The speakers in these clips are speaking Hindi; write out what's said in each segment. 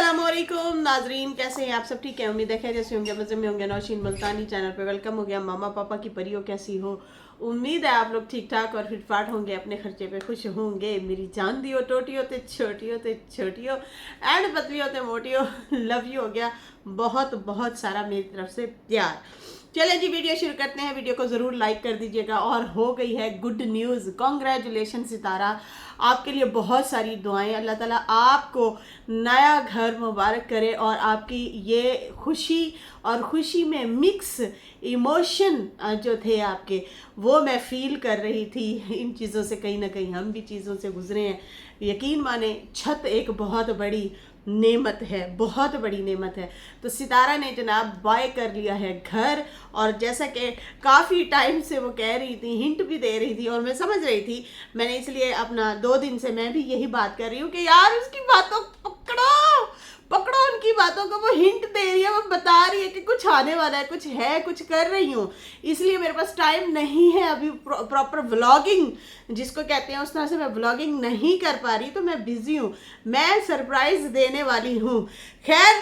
अस्सलामुअलैकुम नाजरीन, कैसे हैं आप सब? ठीक है, उम्मीद है जैसे होंगे, मज़े में होंगे। नौशीन मुल्तानी चैनल पे वेलकम हो गया। मामा पापा की परियों कैसी हो? उम्मीद है आप लोग ठीक ठाक और फिटफाट होंगे, अपने खर्चे पे खुश होंगे। मेरी जान दी हो, टोटी होते छोटी होते छोटी हो एंड पतली होते मोटी हो। लव यू हो गया, बहुत बहुत सारा मेरी तरफ से प्यार। चले जी, वीडियो शुरू करते हैं। वीडियो को ज़रूर लाइक कर दीजिएगा। और हो गई है गुड न्यूज़, कॉन्ग्रेचुलेशन सितारा, आपके लिए बहुत सारी दुआएं। अल्लाह ताला आपको नया घर मुबारक करे और आपकी ये खुशी और खुशी में मिक्स इमोशन जो थे आपके, वो मैं फील कर रही थी। इन चीज़ों से कहीं ना कहीं हम भी चीज़ों से गुजरे हैं। यकीन माने, छत एक बहुत बड़ी नेमत है, बहुत बड़ी नेमत है। तो सितारा ने जनाब बाय कर लिया है घर, और जैसा कि काफ़ी टाइम से वो कह रही थी, हिंट भी दे रही थी और मैं समझ रही थी। मैंने इसलिए अपना 2 दिन से मैं भी यही बात कर रही हूँ कि यार उसकी बातों पकड़ो पकड़ो, उनकी बातों को। वो हिंट दे रही है, वो बता रही है कि कुछ आने वाला है, कुछ है, कुछ कर रही हूँ। इसलिए मेरे पास टाइम नहीं है अभी प्रॉपर व्लॉगिंग जिसको कहते हैं, उस तरह से मैं व्लॉगिंग नहीं कर पा रही। तो मैं बिजी हूँ, मैं सरप्राइज देने वाली हूँ। खैर,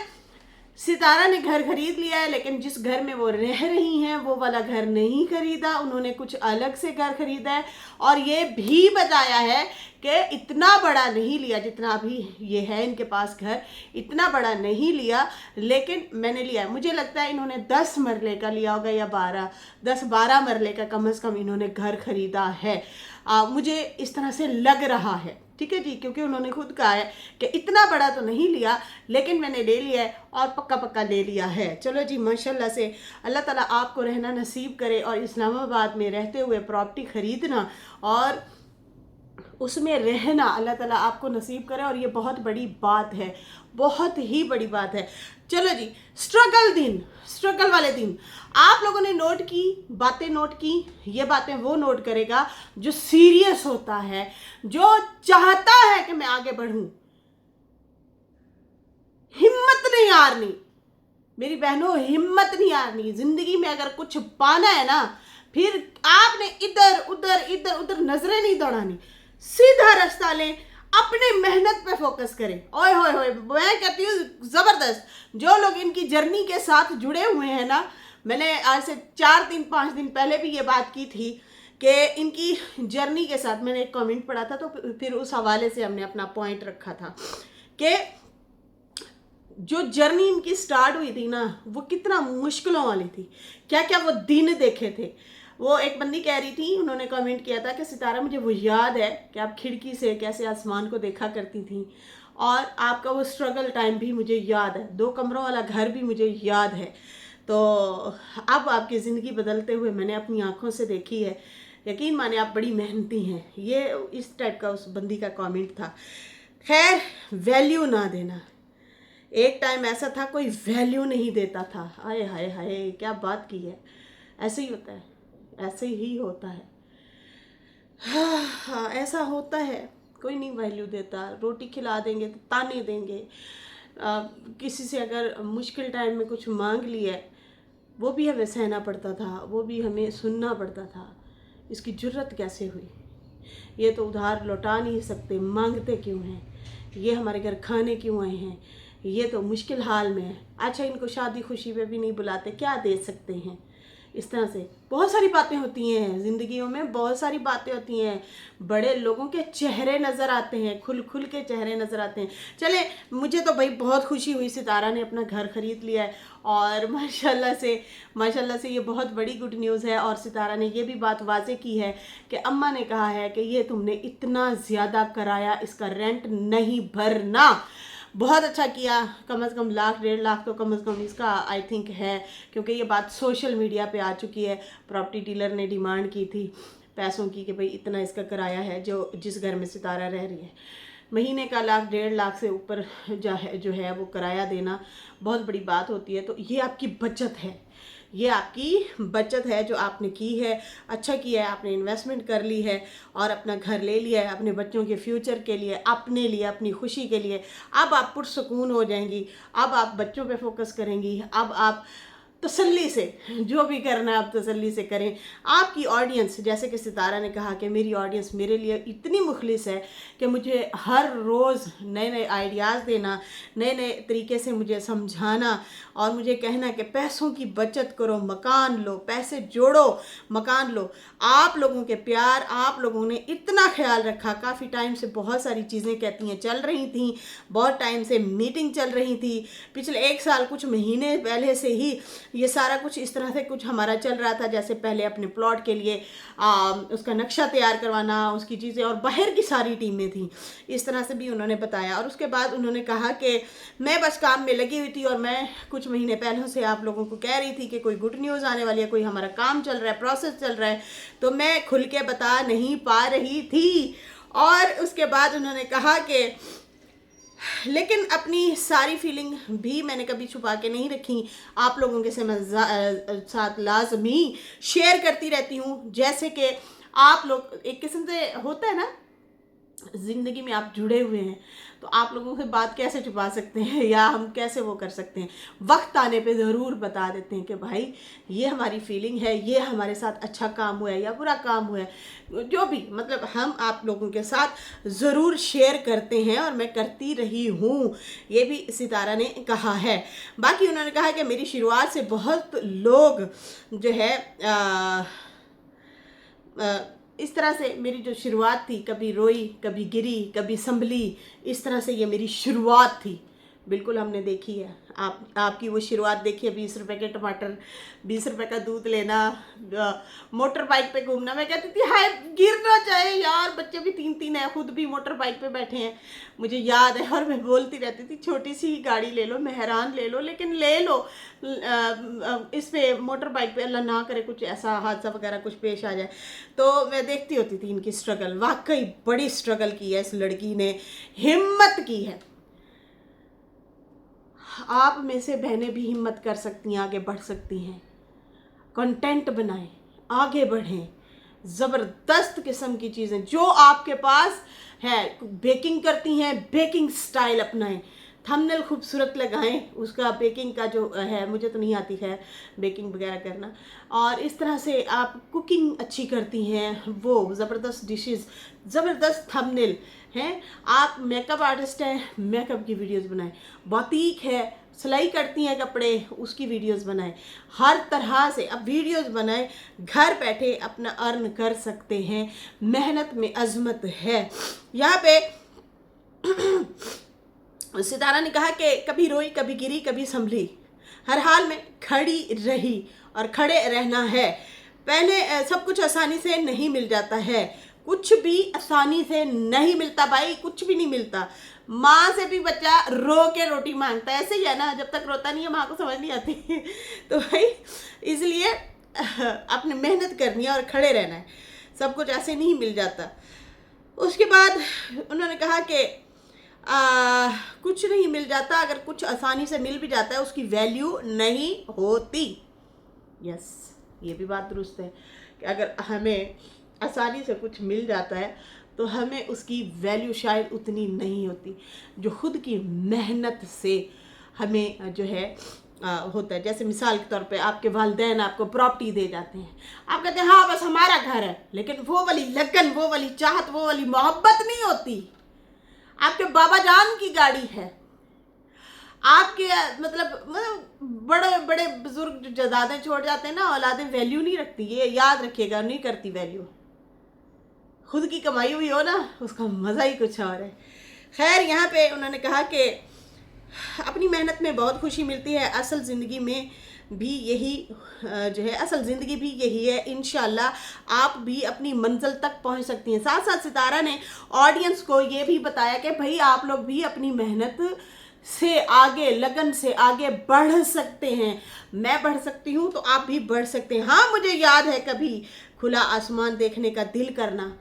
सितारा ने घर खरीद लिया है, लेकिन जिस घर में वो रह रही हैं वो वाला घर नहीं खरीदा। उन्होंने कुछ अलग से घर खरीदा है और ये भी बताया है कि इतना बड़ा नहीं लिया जितना अभी ये है इनके पास घर, इतना बड़ा नहीं लिया, लेकिन मैंने लिया है। मुझे लगता है इन्होंने 10 मरले का लिया होगा या 10-12 मरले का कम से कम इन्होंने घर खरीदा है। मुझे इस तरह से लग रहा है, ठीक है जी, क्योंकि उन्होंने खुद कहा है कि इतना बड़ा तो नहीं लिया, लेकिन मैंने ले लिया है और पक्का पक्का ले लिया है। चलो जी, माशाल्लाह से अल्लाह ताला आपको रहना नसीब करे और इस्लामाबाद में रहते हुए प्रॉपर्टी खरीदना और उसमें रहना अल्लाह ताला आपको नसीब करे, और ये बहुत बड़ी बात है, बहुत ही बड़ी बात है। चलो जी, स्ट्रगल वाले दिन आप लोगों ने नोट की, बातें नोट की। ये बातें वो नोट करेगा जो सीरियस होता है, जो चाहता है कि मैं आगे बढ़ूं। हिम्मत नहीं हारनी मेरी बहनों, हिम्मत नहीं हारनी। जिंदगी में अगर कुछ पाना है ना, फिर आपने इधर उधर नजरें नहीं दौड़ानी, सीधा रास्ता लें, अपने मेहनत पे फोकस करें। ओए होए होए, मैं कहती हूँ जबरदस्त। जो लोग इनकी जर्नी के साथ जुड़े हुए हैं ना, मैंने आज से 4-5 दिन पहले भी ये बात की थी कि इनकी जर्नी के साथ मैंने एक कमेंट पढ़ा था, तो फिर उस हवाले से हमने अपना पॉइंट रखा था कि जो जर्नी इनकी स्टार्ट हुई थी ना, वो कितना मुश्किलों वाली थी, क्या क्या वो दिन देखे थे। वो एक बंदी कह रही थी, उन्होंने कमेंट किया था कि सितारा, मुझे वो याद है कि आप खिड़की से कैसे आसमान को देखा करती थी, और आपका वो स्ट्रगल टाइम भी मुझे याद है, 2 कमरों वाला घर भी मुझे याद है। तो अब आपकी ज़िंदगी बदलते हुए मैंने अपनी आंखों से देखी है। यकीन माने, आप बड़ी मेहनती हैं। ये इस टाइप का उस बंदी का कमेंट था। खैर, वैल्यू ना देना, एक टाइम ऐसा था कोई वैल्यू नहीं देता था। हाय हाय हाय, क्या बात की है। ऐसे ही होता है, ऐसे ही होता है। हाँ, ऐसा होता है, कोई नहीं वैल्यू देता। रोटी खिला देंगे तो ताने देंगे। किसी से अगर मुश्किल टाइम में कुछ मांग लिया है, वो भी हमें सहना पड़ता था, वो भी हमें सुनना पड़ता था। इसकी जुर्रत कैसे हुई? ये तो उधार लौटा नहीं सकते, मांगते क्यों हैं? ये हमारे घर खाने क्यों आए हैं? ये तो मुश्किल हाल में है। अच्छा, इनको शादी खुशी पे भी नहीं बुलाते, क्या दे सकते हैं? इस तरह से बहुत सारी बातें होती हैं ज़िंदगियों में, बहुत सारी बातें होती हैं। बड़े लोगों के चेहरे नज़र आते हैं, खुल खुल के चेहरे नज़र आते हैं। चले, मुझे तो भाई बहुत खुशी हुई, सितारा ने अपना घर खरीद लिया है और माशाल्लाह से ये बहुत बड़ी गुड न्यूज़ है। और सितारा ने ये भी बात वाज़े की है कि अम्मा ने कहा है कि ये तुमने इतना ज़्यादा कराया, इसका रेंट नहीं भरना। बहुत अच्छा किया, कम से कम 1-1.5 लाख तो कम से कम इसका आई थिंक है, क्योंकि ये बात सोशल मीडिया पे आ चुकी है। प्रॉपर्टी डीलर ने डिमांड की थी पैसों की कि भाई इतना इसका किराया है जो जिस घर में सितारा रह रही है। महीने का 1-1.5 लाख से ऊपर जो है वो किराया देना बहुत बड़ी बात होती है। तो ये आपकी बचत है, ये आपकी बचत है जो आपने की है। अच्छा किया है, आपने इन्वेस्टमेंट कर ली है और अपना घर ले लिया है अपने बच्चों के फ्यूचर के लिए, अपने लिए, अपनी खुशी के लिए। अब आप पुरसुकून हो जाएंगी, अब आप बच्चों पे फोकस करेंगी, अब आप तसल्ली से जो भी करना है आप तसल्ली से करें। आपकी ऑडियंस, जैसे कि सितारा ने कहा कि मेरी ऑडियंस मेरे लिए इतनी मुखलिस है कि मुझे हर रोज़ नए नए आइडियाज़ देना, नए नए तरीके से मुझे समझाना और मुझे कहना कि पैसों की बचत करो, मकान लो, पैसे जोड़ो, मकान लो। आप लोगों के प्यार, आप लोगों ने इतना ख्याल रखा। काफ़ी टाइम से बहुत सारी चीज़ें कहती हैं चल रही थी, बहुत टाइम से मीटिंग चल रही थी, पिछले 1 साल कुछ महीने पहले से ही ये सारा कुछ इस तरह से कुछ हमारा चल रहा था। जैसे पहले अपने प्लॉट के लिए उसका नक्शा तैयार करवाना, उसकी चीज़ें, और बाहर की सारी टीमें थी, इस तरह से भी उन्होंने बताया। और उसके बाद उन्होंने कहा कि मैं बस काम में लगी हुई थी और मैं कुछ महीने पहले से आप लोगों को कह रही थी कि कोई गुड न्यूज़ आने वाली है, कोई हमारा काम चल रहा है, प्रोसेस चल रहा है, तो मैं खुल के बता नहीं पा रही थी। और उसके बाद उन्होंने कहा कि लेकिन अपनी सारी फीलिंग भी मैंने कभी छुपा के नहीं रखी, आप लोगों के साथ लाजमी शेयर करती रहती हूँ। जैसे कि आप लोग एक किस्म से होता है ना, ज़िंदगी में आप जुड़े हुए हैं तो आप लोगों से बात कैसे छुपा सकते हैं या हम कैसे वो कर सकते हैं। वक्त आने पे ज़रूर बता देते हैं कि भाई ये हमारी फीलिंग है, ये हमारे साथ अच्छा काम हुआ है या बुरा काम हुआ है, जो भी मतलब हम आप लोगों के साथ ज़रूर शेयर करते हैं और मैं करती रही हूँ, ये भी सितारा ने कहा है। बाकी उन्होंने कहा कि मेरी शुरुआत से बहुत लोग जो है इस तरह से मेरी जो शुरुआत थी, कभी रोई, कभी गिरी, कभी संभली, इस तरह से ये मेरी शुरुआत थी। बिल्कुल हमने देखी है, आपकी वो शुरुआत देखिए। 20 रुपए के टमाटर, 20 रुपए का दूध लेना, मोटर बाइक पे घूमना। मैं कहती थी हाय गिर ना जाए यार, बच्चे भी 3-3 हैं, खुद भी मोटर बाइक पे बैठे हैं, मुझे याद है। और मैं बोलती रहती थी छोटी सी ही गाड़ी ले लो, मेहरान ले लो, लेकिन ले लो इस पे मोटर बाइक पे, अल्लाह ना करे कुछ ऐसा हादसा वगैरह कुछ पेश आ जाए। तो मैं देखती होती थी इनकी स्ट्रगल, वाकई बड़ी स्ट्रगल की है इस लड़की ने, हिम्मत की है। आप में से बहनें भी हिम्मत कर सकती हैं, आगे बढ़ सकती हैं, कंटेंट बनाएं, आगे बढ़ें, ज़बरदस्त किस्म की चीज़ें जो आपके पास है। बेकिंग करती हैं, बेकिंग स्टाइल अपनाएं, थंबनेल खूबसूरत लगाएं, उसका बेकिंग का जो है, मुझे तो नहीं आती है बेकिंग वगैरह करना, और इस तरह से आप कुकिंग अच्छी करती हैं, वो ज़बरदस्त डिशेस, ज़बरदस्त थंबनेल हैं। आप मेकअप आर्टिस्ट हैं, मेकअप की वीडियोस बनाएं, बौतीक है, सिलाई करती हैं कपड़े, उसकी वीडियोस बनाएं, हर तरह से अब वीडियोस बनाएं, घर बैठे अपना अर्न कर सकते हैं। मेहनत में अजमत है। यहाँ पे सितारा ने कहा कि कभी रोई, कभी गिरी, कभी संभली, हर हाल में खड़ी रही और खड़े रहना है। पहले सब कुछ आसानी से नहीं मिल जाता है, कुछ भी आसानी से नहीं मिलता भाई, कुछ भी नहीं मिलता। माँ से भी बच्चा रो के रोटी मांगता है, ऐसे ही है ना, जब तक रोता नहीं है माँ को समझ नहीं आती। तो भाई इसलिए अपने मेहनत करनी है और खड़े रहना है, सब कुछ ऐसे नहीं मिल जाता। उसके बाद उन्होंने कहा कि कुछ नहीं मिल जाता, अगर कुछ आसानी से मिल भी जाता है उसकी वैल्यू नहीं होती। यस, ये भी बात दुरुस्त है कि अगर हमें आसानी से कुछ मिल जाता है तो हमें उसकी वैल्यू शायद उतनी नहीं होती जो खुद की मेहनत से हमें जो है होता है। जैसे मिसाल के तौर पे आपके वालिदैन आपको प्रॉपर्टी दे जाते हैं, आप कहते हैं हाँ बस हमारा घर है, लेकिन वो वाली लगन, वो वाली चाहत, वो वाली मोहब्बत नहीं होती। आपके बाबा जान की गाड़ी है, आपके मतलब बड़े बड़े बुजुर्ग जो जायदादें छोड़ जाते हैं ना, औलादें वैल्यू नहीं रखती, ये याद रखिएगा, नहीं करती वैल्यू। खुद की कमाई हुई हो ना, उसका मज़ा ही कुछ और है। खैर, यहाँ पे उन्होंने कहा कि अपनी मेहनत में बहुत खुशी मिलती है, असल ज़िंदगी में भी यही जो है, असल ज़िंदगी भी यही है। इंशाल्लाह आप भी अपनी मंजिल तक पहुँच सकती हैं। साथ साथ सितारा ने ऑडियंस को ये भी बताया कि भाई आप लोग भी अपनी मेहनत से आगे, लगन से आगे बढ़ सकते हैं। मैं बढ़ सकती हूँ तो आप भी बढ़ सकते हैं। हाँ, मुझे याद है कभी खुला आसमान देखने का दिल करना।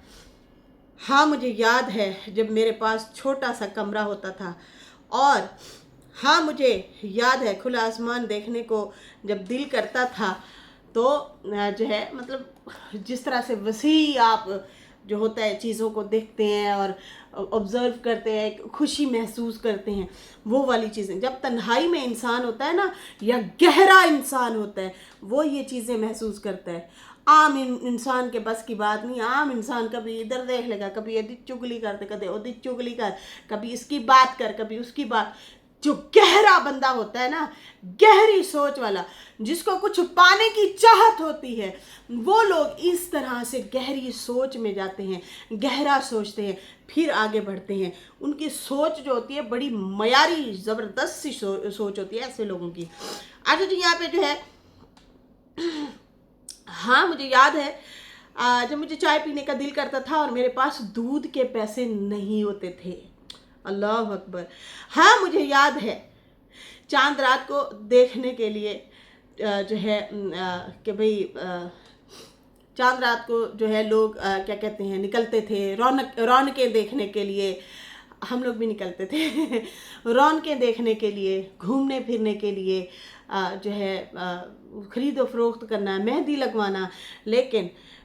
हाँ, मुझे याद है जब मेरे पास छोटा सा कमरा होता था, और हाँ मुझे याद है खुला आसमान देखने को जब दिल करता था तो जो है मतलब जिस तरह से वसी आप जो होता है, चीज़ों को देखते हैं और ऑब्जर्व करते हैं, खुशी महसूस करते हैं, वो वाली चीज़ें। जब तन्हाई में इंसान होता है ना, या गहरा इंसान होता है, वो ये चीज़ें महसूस करता है। आम इंसान के बस की बात नहीं। आम इंसान कभी इधर देख लेगा, कभी यदि चुगली करते, कभी उधर चुगली कर, कभी इसकी बात कर, कभी उसकी बात। जो गहरा बंदा होता है ना, गहरी सोच वाला, जिसको कुछ पाने की चाहत होती है, वो लोग इस तरह से गहरी सोच में जाते हैं, गहरा सोचते हैं, फिर आगे बढ़ते हैं। उनकी सोच जो होती है बड़ी मयारी ज़बरदस्त सी सोच होती है ऐसे लोगों की। अच्छा जी, यहाँ पे जो है, हाँ मुझे याद है जब मुझे चाय पीने का दिल करता था और मेरे पास दूध के पैसे नहीं होते थे। अल्लाह अकबर। हाँ मुझे याद है चांद रात को देखने के लिए जो है कि भाई चांद रात को जो है लोग क्या कहते हैं, निकलते थे रौनकें देखने के लिए। हम लोग भी निकलते थे रौनकें देखने के लिए, घूमने फिरने के लिए, जो है खरीदो फरोख्त करना, मेहंदी लगवाना।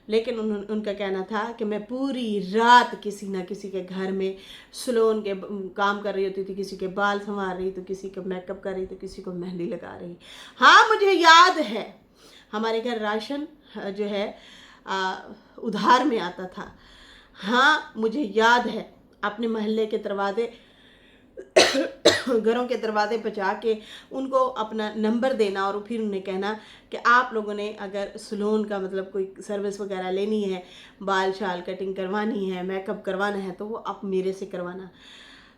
लेकिन उनका कहना था कि मैं पूरी रात किसी ना किसी के घर में सलोन के काम कर रही होती थी, किसी के बाल संवार रही तो किसी का मेकअप कर रही तो किसी को मेहंदी लगा रही। हाँ मुझे याद है हमारे घर राशन जो है उधार में आता था। हाँ मुझे याद है अपने मोहल्ले के दरवाजे घरों के दरवाजे पर जाके उनको अपना नंबर देना और फिर उन्हें कहना कि आप लोगों ने अगर सलून का मतलब कोई सर्विस वगैरह लेनी है, बाल शाल कटिंग करवानी है, मेकअप करवाना है, तो वो आप मेरे से करवाना।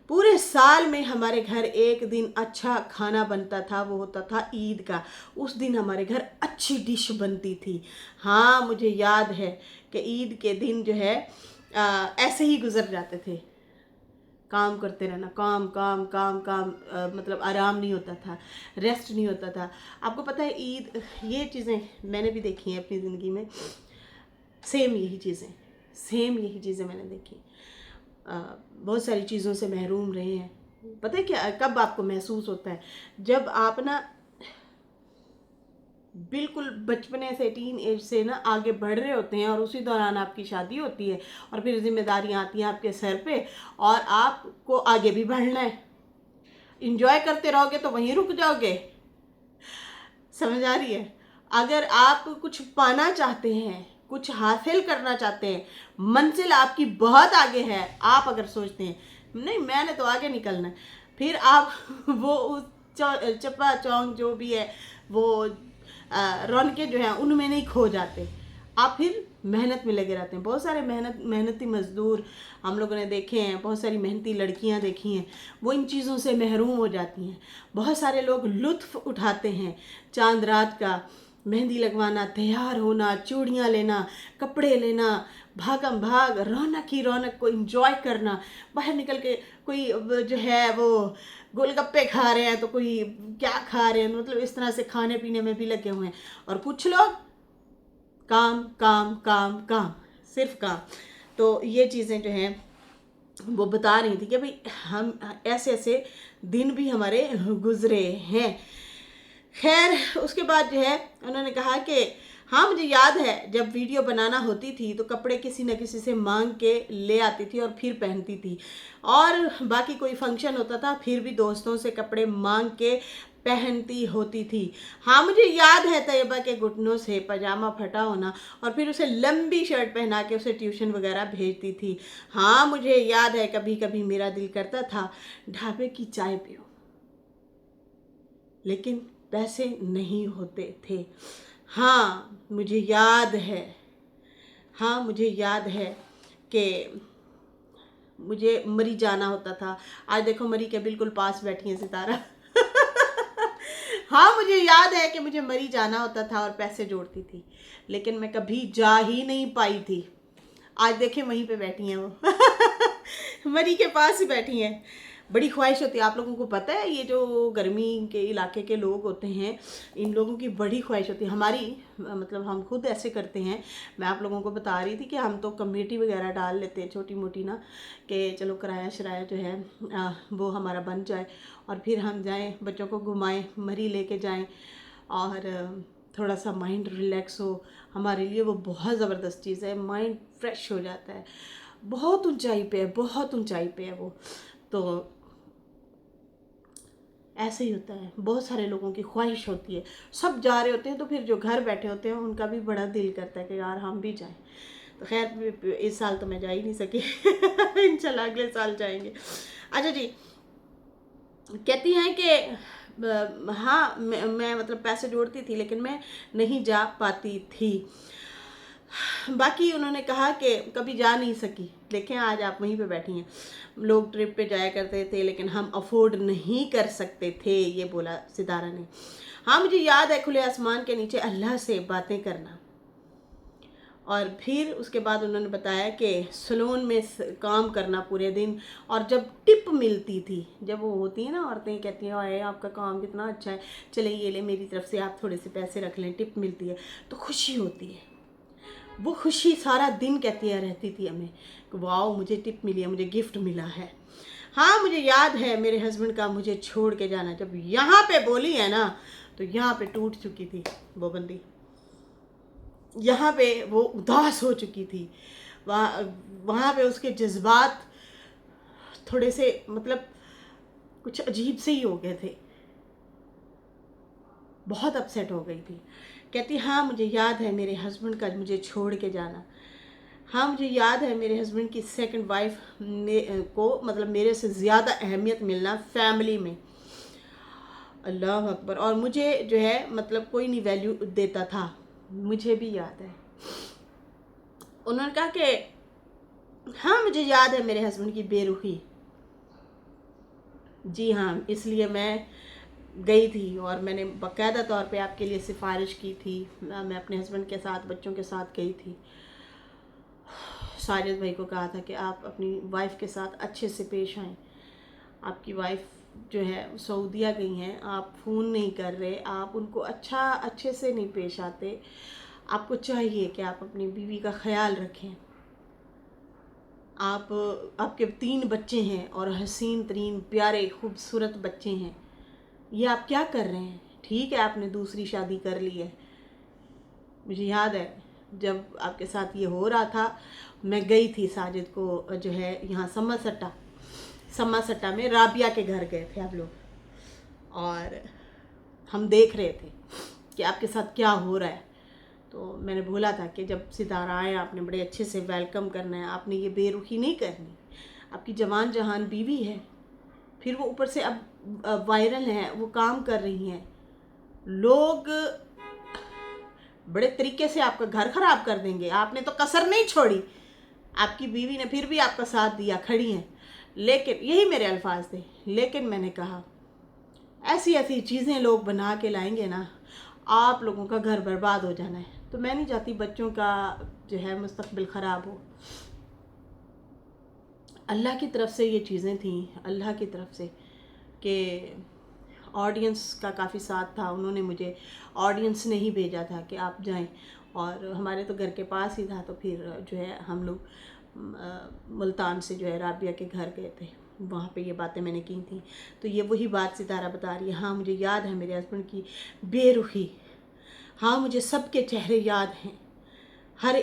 पूरे साल में हमारे घर एक दिन अच्छा खाना बनता था, वो होता था ईद का। उस दिन हमारे घर अच्छी डिश बनती थी। हाँ मुझे याद है कि ईद के दिन जो है ऐसे ही गुजर जाते थे, काम करते रहना, काम काम काम काम, मतलब आराम नहीं होता था, रेस्ट नहीं होता था। आपको पता है ईद, ये चीज़ें मैंने भी देखी हैं अपनी ज़िंदगी में। सेम यही चीज़ें मैंने देखी। बहुत सारी चीज़ों से महरूम रहे हैं। पता है क्या, कब आपको महसूस होता है, जब आप ना बिल्कुल बचपने से, टीन एज से ना आगे बढ़ रहे होते हैं और उसी दौरान आपकी शादी होती है और फिर जिम्मेदारियां आती हैं आपके सर पे और आपको आगे भी बढ़ना है। इंजॉय करते रहोगे तो वहीं रुक जाओगे। समझ आ रही है? अगर आप कुछ पाना चाहते हैं, कुछ हासिल करना चाहते हैं, मंजिल आपकी बहुत आगे है, आप अगर सोचते हैं नहीं मैंने तो आगे निकलना है, फिर आप वो उस चप्पा चौंक जो भी है वो रौनकें जो हैं उनमें नहीं खो जाते। आप फिर मेहनत में लगे रहते हैं। बहुत सारे मेहनती मजदूर हम लोगों ने देखे हैं, बहुत सारी मेहनती लड़कियां देखी हैं, वो इन चीज़ों से महरूम हो जाती हैं। बहुत सारे लोग लुत्फ़ उठाते हैं चांद रात का, मेहंदी लगवाना, तैयार होना, चूड़ियाँ लेना, कपड़े लेना, भागम भाग, रौनक ही रौनक को एंजॉय करना। बाहर निकल के कोई जो है वो गोलगप्पे खा रहे हैं तो कोई क्या खा रहे हैं, मतलब इस तरह से खाने पीने में भी लगे हुए हैं। और कुछ लोग काम काम काम काम, सिर्फ काम। तो ये चीज़ें जो हैं वो बता रही थी कि भाई हम ऐसे ऐसे दिन भी हमारे गुजरे हैं। खैर उसके बाद जो है उन्होंने कहा कि हाँ मुझे याद है जब वीडियो बनाना होती थी तो कपड़े किसी न किसी से मांग के ले आती थी और फिर पहनती थी, और बाकी कोई फंक्शन होता था फिर भी दोस्तों से कपड़े मांग के पहनती होती थी। हाँ मुझे याद है तैयबा के घुटनों से पजामा फटा होना और फिर उसे लंबी शर्ट पहना के उसे ट्यूशन वगैरह भेजती थी। हाँ मुझे याद है कभी कभी मेरा दिल करता था ढाबे की चाय पियो, लेकिन पैसे नहीं होते थे। हाँ मुझे याद है कि मुझे मरी जाना होता था। आज देखो मरी के बिल्कुल पास बैठी है सितारा। हाँ मुझे याद है कि मुझे मरी जाना होता था और पैसे जोड़ती थी, लेकिन मैं कभी जा ही नहीं पाई थी। आज देखें वहीं पे बैठी हैं वो मरी के पास ही बैठी हैं। बड़ी ख्वाहिश होती है, आप लोगों को पता है ये जो गर्मी के इलाके के लोग होते हैं इन लोगों की बड़ी ख्वाहिश होती है। हमारी मतलब हम खुद ऐसे करते हैं। मैं आप लोगों को बता रही थी कि हम तो कमेटी वगैरह डाल लेते हैं छोटी मोटी ना, कि चलो किराया शराया जो है वो हमारा बन जाए और फिर हम जाएं, बच्चों को घुमाएं, मरी लेके जाएं और थोड़ा सा माइंड रिलैक्स हो, हमारे लिए वो बहुत ज़बरदस्त चीज़ है। माइंड फ्रेश हो जाता है। बहुत ऊंचाई पे है, बहुत ऊंचाई पे है वो। तो ऐसे ही होता है, बहुत सारे लोगों की ख्वाहिश होती है, सब जा रहे होते हैं तो फिर जो घर बैठे होते हैं उनका भी बड़ा दिल करता है कि यार हम भी जाएं। तो खैर इस साल तो मैं जा ही नहीं सकी इंशाल्लाह अगले साल जाएंगे। अच्छा जी, कहती हैं कि हाँ मैं मतलब पैसे जोड़ती थी लेकिन मैं नहीं जा पाती थी। बाकी उन्होंने कहा कि कभी जा नहीं सकी, देखें आज आप वहीं पे बैठी हैं। लोग ट्रिप पे जाया करते थे लेकिन हम अफोर्ड नहीं कर सकते थे, ये बोला सितारा ने। हाँ मुझे याद है खुले आसमान के नीचे अल्लाह से बातें करना। और फिर उसके बाद उन्होंने बताया कि सलून में काम करना पूरे दिन, और जब टिप मिलती थी, जब वो होती है ना औरतें कहती हैं अरे आपका काम कितना अच्छा है, चले ये ले मेरी तरफ से आप थोड़े से पैसे रख लें, टिप मिलती है तो खुशी होती है। वो खुशी सारा दिन कहती है रहती थी हमें कि वाओ मुझे टिप मिली है, मुझे गिफ्ट मिला है। हाँ मुझे याद है मेरे हस्बैंड का मुझे छोड़ के जाना, जब यहाँ पे बोली है ना तो यहाँ पे टूट चुकी थी वो बंदी, यहाँ पे वो उदास हो चुकी थी। वहाँ पे उसके जज्बात थोड़े से मतलब कुछ अजीब से ही हो गए थे, बहुत अपसेट हो गई थी। कहती हाँ मुझे याद है मेरे हस्बैंड का मुझे छोड़ के जाना। हाँ मुझे याद है मेरे हस्बैंड की सेकंड वाइफ को मतलब मेरे से ज़्यादा अहमियत मिलना फैमिली में। अल्लाह अकबर। और मुझे जो है मतलब कोई नहीं वैल्यू देता था, मुझे भी याद है। उन्होंने कहा कि हाँ मुझे याद है मेरे हस्बैंड की बेरुखी। जी हाँ, इसलिए मैं गई थी और मैंने बाकायदा तौर पे आपके लिए सिफारिश की थी। मैं अपने हस्बैंड के साथ बच्चों के साथ गई थी। साजिद भाई को कहा था कि आप अपनी वाइफ के साथ अच्छे से पेश आएँ। आपकी वाइफ जो है सऊदीया गई हैं, आप फ़ोन नहीं कर रहे, आप उनको अच्छे से नहीं पेश आते। आपको चाहिए कि आप अपनी बीवी का ख्याल रखें। आपके 3 बच्चे हैं और हसीन तरीन प्यारे खूबसूरत बच्चे हैं, ये आप क्या कर रहे हैं? ठीक है आपने दूसरी शादी कर ली है। मुझे याद है जब आपके साथ ये हो रहा था, मैं गई थी साजिद को जो है यहाँ सम्मा सट्टा में राबिया के घर गए थे आप लोग, और हम देख रहे थे कि आपके साथ क्या हो रहा है। तो मैंने बोला था कि जब सितारा आए आपने बड़े अच्छे से वेलकम करना है, आपने ये बेरुखी नहीं करनी। आपकी जवान जहान बीवी है, फिर वो ऊपर से अब वायरल हैं, वो काम कर रही हैं, लोग बड़े तरीके से आपका घर खराब कर देंगे। आपने तो कसर नहीं छोड़ी, आपकी बीवी ने फिर भी आपका साथ दिया, खड़ी हैं। लेकिन यही मेरे अल्फाज थे, लेकिन मैंने कहा ऐसी ऐसी चीज़ें लोग बना के लाएंगे ना, आप लोगों का घर बर्बाद हो जाना है। तो मैं नहीं चाहती बच्चों का जो है मुस्तकबिल ख़राब हो। अल्लाह की तरफ से ये चीज़ें थी, अल्लाह की तरफ से कि ऑडियंस का काफ़ी साथ था। उन्होंने मुझे ऑडियंस ने ही भेजा था कि आप जाएं, और हमारे तो घर के पास ही था, तो फिर जो है हम लोग मुल्तान से जो है राबिया के घर गए थे, वहाँ पे ये बातें मैंने की थी। तो ये वही बात सितारा बता रही है। हाँ मुझे याद है मेरे हस्बैंड की बेरुखी। हाँ मुझे सबके चेहरे याद हैं, हर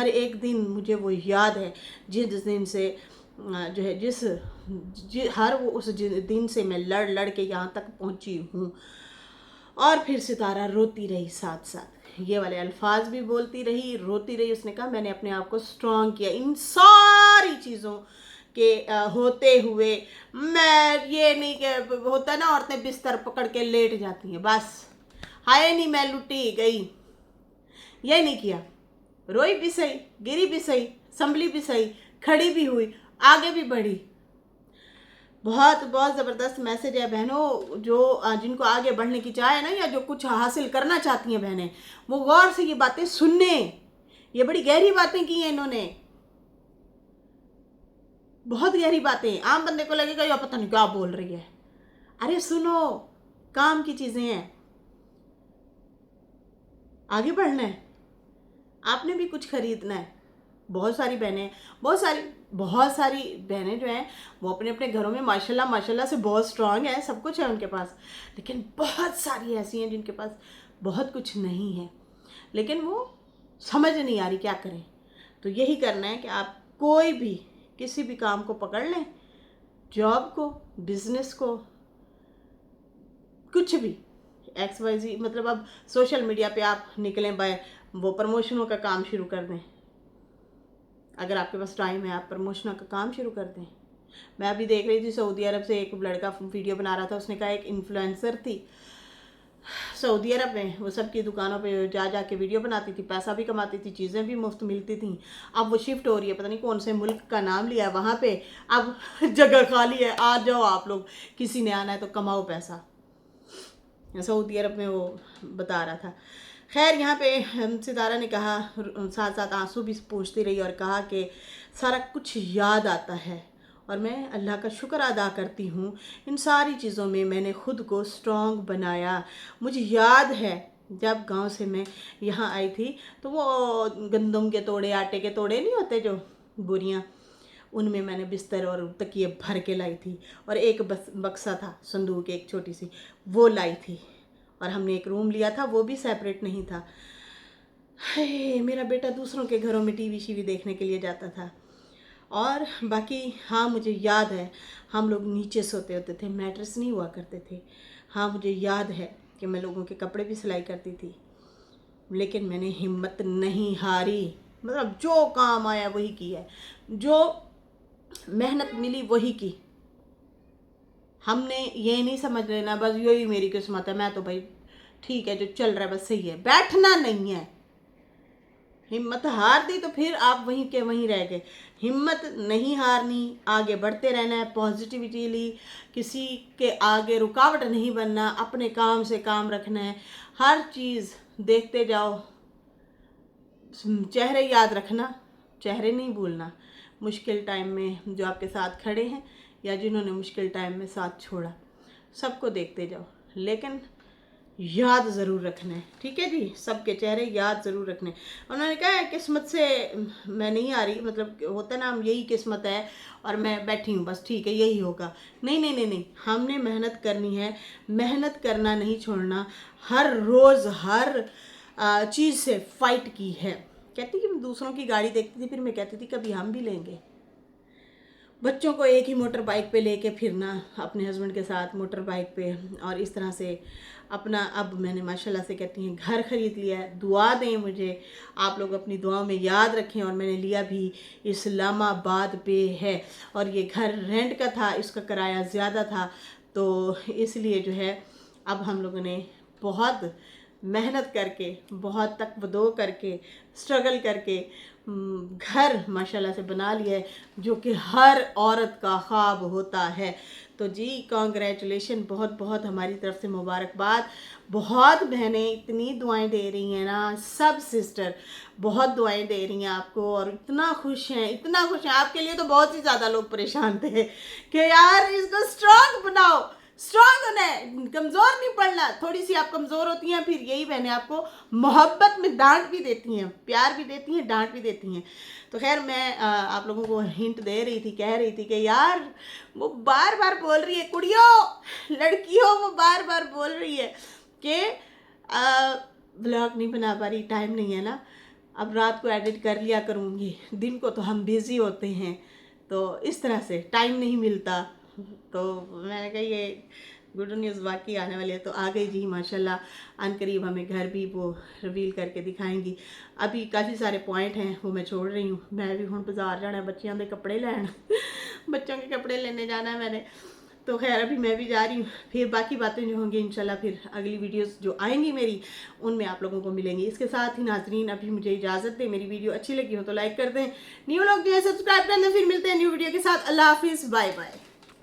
एक दिन मुझे वो याद है, जिस दिन से जो है हर वो उस दिन से मैं लड़ लड़ के यहाँ तक पहुँची हूँ। और फिर सितारा रोती रही, साथ साथ ये वाले अल्फाज भी बोलती रही, रोती रही। उसने कहा मैंने अपने आप को स्ट्रॉन्ग किया इन सारी चीज़ों के होते हुए। मैं ये नहीं कि होता ना औरतें बिस्तर पकड़ के लेट जाती हैं, बस हाय नहीं मैं लुटी गई, ये नहीं किया। रोई भी सही, गिरी भी सही, संभली भी सही, खड़ी भी हुई, आगे भी बढ़ी। बहुत बहुत ज़बरदस्त मैसेज है बहनों, जो जिनको आगे बढ़ने की चाह है ना, या जो कुछ हासिल करना चाहती हैं बहनें, वो गौर से ये बातें सुनने। ये बड़ी गहरी बातें की हैं इन्होंने, बहुत गहरी बातें। आम बंदे को लगेगा या पता नहीं क्या बोल रही है, अरे सुनो, काम की चीज़ें हैं, आगे बढ़ना है, आपने भी कुछ खरीदना है। बहुत सारी बहनें जो हैं वो अपने अपने घरों में माशाल्लाह से बहुत स्ट्रांग है, सब कुछ है उनके पास। लेकिन बहुत सारी ऐसी हैं जिनके पास बहुत कुछ नहीं है, लेकिन वो समझ नहीं आ रही क्या करें। तो यही करना है कि आप कोई भी किसी भी काम को पकड़ लें, जॉब को, बिजनेस को, कुछ भी XYZ, मतलब अब सोशल मीडिया पे आप निकलें, बाय वो प्रमोशनों का काम शुरू कर दें। अगर आपके पास टाइम है आप प्रमोशनों का काम शुरू कर दें। मैं अभी देख रही थी सऊदी अरब से एक लड़का वीडियो बना रहा था, उसने कहा एक इन्फ्लुएंसर थी सऊदी अरब में, वो सबकी दुकानों पे जा जा के वीडियो बनाती थी, पैसा भी कमाती थी, चीज़ें भी मुफ्त मिलती थी। अब वो शिफ्ट हो रही है, पता नहीं कौन से मुल्क का नाम लिया है वहाँ पे, अब जगह खाली है, आ जाओ आप लोग, किसी ने आना है तो कमाओ पैसा। सऊदी अरब में वो बता रहा था। खैर यहाँ पे सितारा ने कहा, साथ साथ आंसू भी पूछती रही और कहा कि सारा कुछ याद आता है और मैं अल्लाह का शुक्र अदा करती हूँ, इन सारी चीज़ों में मैंने खुद को स्ट्रॉन्ग बनाया। मुझे याद है जब गांव से मैं यहाँ आई थी तो वो गंदम के तोड़े, आटे के तोड़े नहीं होते जो बोरियाँ, उनमें मैंने बिस्तर और तकिए भर के लाई थी, और एक बक्सा था, संदूक एक छोटी सी, वो लाई थी, और हमने एक रूम लिया था, वो भी सेपरेट नहीं था। मेरा बेटा दूसरों के घरों में टीवी शीवी देखने के लिए जाता था। और बाकी हाँ, मुझे याद है हम लोग नीचे सोते होते थे, मैट्रेस नहीं हुआ करते थे। हाँ, मुझे याद है कि मैं लोगों के कपड़े भी सिलाई करती थी, लेकिन मैंने हिम्मत नहीं हारी। मतलब जो काम आया वही किया है, जो मेहनत मिली वही की। हमने ये नहीं समझ लेना बस यही मेरी किस्मत है, मैं तो भाई ठीक है जो चल रहा है बस सही है, बैठना नहीं है। हिम्मत हार दी तो फिर आप वहीं के वहीं रह गए। हिम्मत नहीं हारनी, आगे बढ़ते रहना है पॉजिटिविटीली, किसी के आगे रुकावट नहीं बनना, अपने काम से काम रखना है, हर चीज़ देखते जाओ, चेहरे याद रखना, चेहरे नहीं भूलना। मुश्किल टाइम में जो आपके साथ खड़े हैं या जिन्होंने मुश्किल टाइम में साथ छोड़ा, सबको देखते जाओ, लेकिन याद ज़रूर रखना है, ठीक है जी, सबके चेहरे याद ज़रूर रखने। उन्होंने कहा है किस्मत से मैं नहीं आ रही, मतलब होता ना हम यही किस्मत है और मैं बैठी हूँ बस ठीक है यही होगा। नहीं नहीं नहीं नहीं, हमने मेहनत करनी है, मेहनत करना नहीं छोड़ना, हर रोज़ हर चीज़ से फाइट की है। कहती कि मैं दूसरों की गाड़ी देखती थी, फिर मैं कहती थी कभी हम भी लेंगे। बच्चों को एक ही मोटर बाइक पे लेके फिरना, अपने हस्बैंड के साथ मोटर बाइक पे, और इस तरह से अपना, अब मैंने माशाल्लाह से कहती हैं घर ख़रीद लिया है। दुआ दें मुझे, आप लोग अपनी दुआओं में याद रखें। और मैंने लिया भी इस्लामाबाद पे है, और ये घर रेंट का था, इसका किराया ज़्यादा था, तो इसलिए जो है अब हम लोगों ने बहुत मेहनत करके, बहुत तकवदो करके, स्ट्रगल करके घर माशाल्लाह से बना लिया है, जो कि हर औरत का ख्वाब होता है। तो जी कॉन्ग्रेचुलेशन, बहुत बहुत हमारी तरफ से मुबारकबाद। बहुत बहनें इतनी दुआएं दे रही हैं ना, सब सिस्टर बहुत दुआएं दे रही हैं आपको, और इतना खुश हैं, इतना खुश हैं। आपके लिए तो बहुत ही ज़्यादा लोग परेशान थे कि यार इसको स्ट्रॉन्ग बनाओ, स्ट्रॉन्ग होना है, कमज़ोर नहीं पड़ना। थोड़ी सी आप कमज़ोर होती हैं, फिर यही बहनें आपको मोहब्बत में डांट भी देती हैं, प्यार भी देती हैं, डांट भी देती हैं। तो खैर मैं आप लोगों को हिंट दे रही थी, कह रही थी कि यार वो बार बार बोल रही है, कुड़ियों लड़कियों वो बार बार बोल रही है कि व्लॉग नहीं बना पा रही, टाइम नहीं है ना, अब रात को एडिट कर लिया करूँगी, दिन को तो हम बिज़ी होते हैं, तो इस तरह से टाइम नहीं मिलता। तो मैंने कहा ये गुड न्यूज़ वाकई आने वाली है, तो आ गई जी माशाल्लाह। अनकरीब हमें घर भी वो रिवील करके दिखाएंगी। अभी काफ़ी सारे पॉइंट हैं वो मैं छोड़ रही हूँ। मैं भी हूँ बाजार जाना है, बच्चियों के कपड़े लैन बच्चों के कपड़े लेने जाना है मैंने, तो खैर अभी मैं भी जा रही हूँ। फिर बाकी बातें जो होंगी इंशाल्लाह फिर अगली वीडियोस जो आएंगी मेरी, उनमें आप लोगों को मिलेंगी। इसके साथ ही नाजरीन अभी मुझे इजाज़त दें, मेरी वीडियो अच्छी लगी हो तो लाइक कर दें, न्यू लोग जो है सब्सक्राइब कर दें। फिर मिलते हैं न्यू वीडियो के साथ। अल्लाह हाफिज़, बाय बाय।